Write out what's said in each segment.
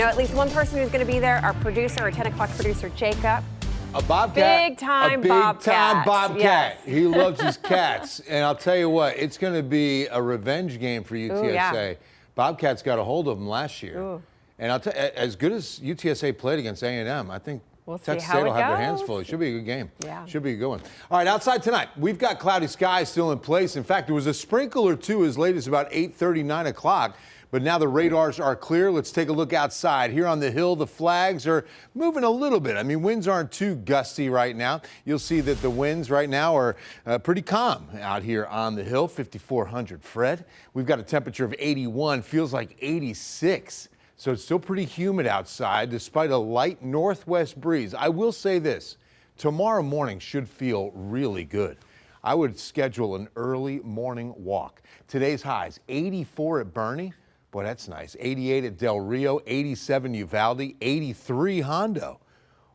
At least one person who's going to be there, our producer, our 10 o'clock producer, Jacob. A bobcat. Big time a big bobcat. time bobcat. Yes. He loves his cats. And I'll tell you what, it's going to be a revenge game for UTSA. Ooh, yeah. Bobcats got a hold of them last year. Ooh. And I'll tell you, as good as UTSA played against A&M, I think We'll see Texas how State it will have their goes. hands full. It should be a good game. Yeah. Should be a good one. All right, outside tonight, we've got cloudy skies still in place. In fact, there was a sprinkle or two as late as about 8:30, 9 o'clock. But now the radars are clear. Let's take a look outside. Here on the hill, the flags are moving a little bit. I mean, winds aren't too gusty right now. You'll see that the winds right now are pretty calm out here on the hill, 5,400 Fred. We've got a temperature of 81, feels like 86. So it's still pretty humid outside despite a light northwest breeze. I will say this, tomorrow morning should feel really good. I would schedule an early morning walk. Today's highs, 84 at Bernie. Boy, that's nice. 88 at Del Rio, 87 Uvalde, 83 Hondo.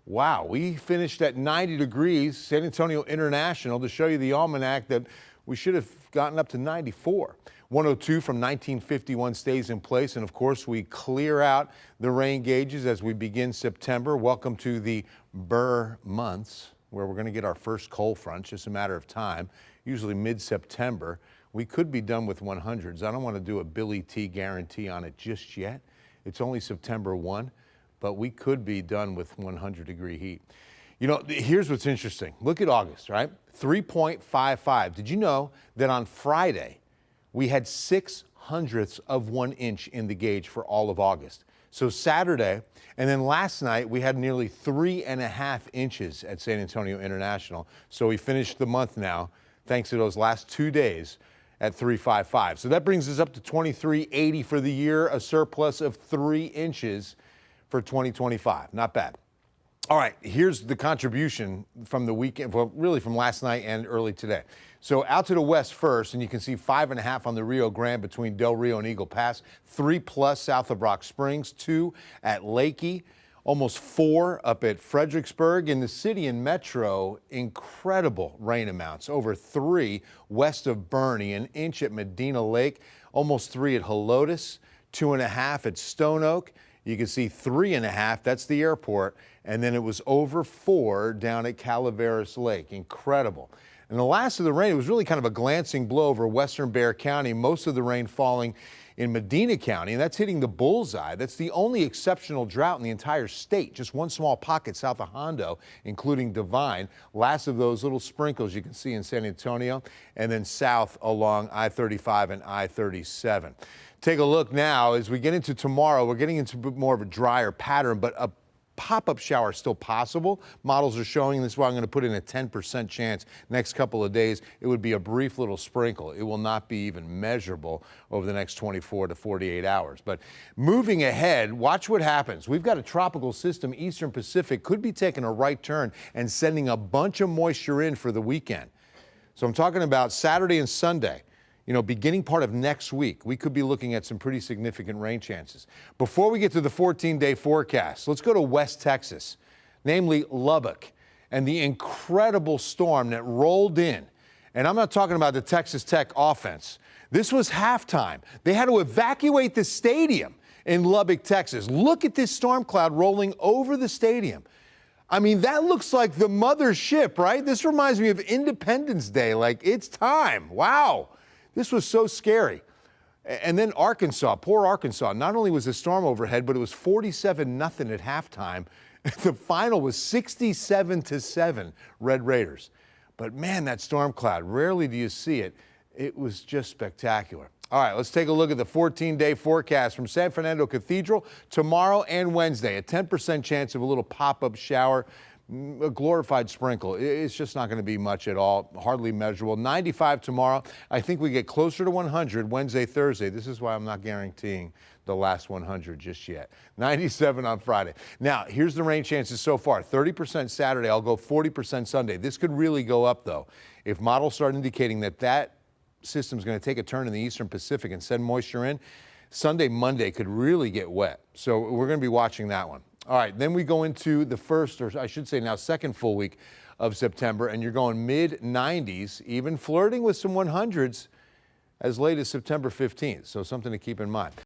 Wow, we finished at 90 degrees, San Antonio International, to show you the almanac that we should have gotten up to 94. 102 from 1951 stays in place, and of course we clear out the rain gauges as we begin September. Welcome to the Burr months, where we're going to get our first cold front, just a matter of time, usually mid-September. We could be done with 100s. I don't want to do a Billy T guarantee on it just yet. It's only September 1, but we could be done with 100-degree heat. You know, here's what's interesting. Look at August, right? 3.55. Did you know that on Friday, we had 0.06 of 1 inch in the gauge for all of August? So Saturday, and then last night, we had nearly 3.5 inches at San Antonio International. So we finished the month now, thanks to those last 2 days, at 3.55. So that brings us up to 23.80 for the year, a surplus of 3 inches for 2025. Not bad. All right, here's the contribution from the weekend, well, really from last night and early today. So out to the west first, and you can see 5.5 on the Rio Grande between Del Rio and Eagle Pass, 3+ south of Rock Springs, 2 at Lakey, almost 4 up at Fredericksburg. In the city and metro, incredible rain amounts, over 3 west of Bernie, 1 inch at Medina Lake, almost 3 at Helotes, 2.5 at Stone Oak. You can see 3.5, that's the airport, and then it was over 4 down at Calaveras Lake. Incredible. And the last of the rain, it was really kind of a glancing blow over western Bexar County, most of the rain falling in Medina County, and that's hitting the bullseye. That's the only exceptional drought in the entire state. Just one small pocket south of Hondo, including Divine. Last of those little sprinkles you can see in San Antonio, and then south along I-35 and I-37. Take a look now as we get into tomorrow. We're getting into a bit more of a drier pattern, but a pop-up shower is still possible. Models are showing this is why I'm going to put in a 10% chance next couple of days. It would be a brief little sprinkle. It will not be even measurable over the next 24 to 48 hours. But moving ahead, watch what happens. We've got a tropical system, Eastern Pacific, could be taking a right turn and sending a bunch of moisture in for the weekend. So I'm talking about Saturday and Sunday. You know, beginning part of next week, we could be looking at some pretty significant rain chances. Before we get to the 14-day forecast, let's go to West Texas, namely Lubbock, and the incredible storm that rolled in. And I'm not talking about the Texas Tech offense. This was halftime. They had to evacuate the stadium in Lubbock, Texas. Look at this storm cloud rolling over the stadium. I mean, that looks like the mothership, right? This reminds me of Independence Day, like it's time. Wow. This was so scary. And then Arkansas, poor Arkansas. Not only was the storm overhead, but it was 47-0 at halftime. The final was 67-7 Red Raiders. But man, that storm cloud, rarely do you see it. It was just spectacular. All right, let's take a look at the 14-day forecast from San Fernando Cathedral tomorrow and Wednesday. A 10% chance of a little pop-up shower. A glorified sprinkle. It's just not going to be much at all, hardly measurable. 95 tomorrow. I think we get closer to 100 Wednesday, Thursday. This is why I'm not guaranteeing the last 100 just yet. 97 on Friday. Now, here's the rain chances so far. 30% Saturday. I'll go 40% Sunday. This could really go up, though, if models start indicating that that system's going to take a turn in the Eastern Pacific and send moisture in. Sunday, Monday could really get wet. So we're going to be watching that one. All right, then we go into the first, or I should say now second full week of September, and you're going mid-90s, even flirting with some 100s as late as September 15th. So something to keep in mind.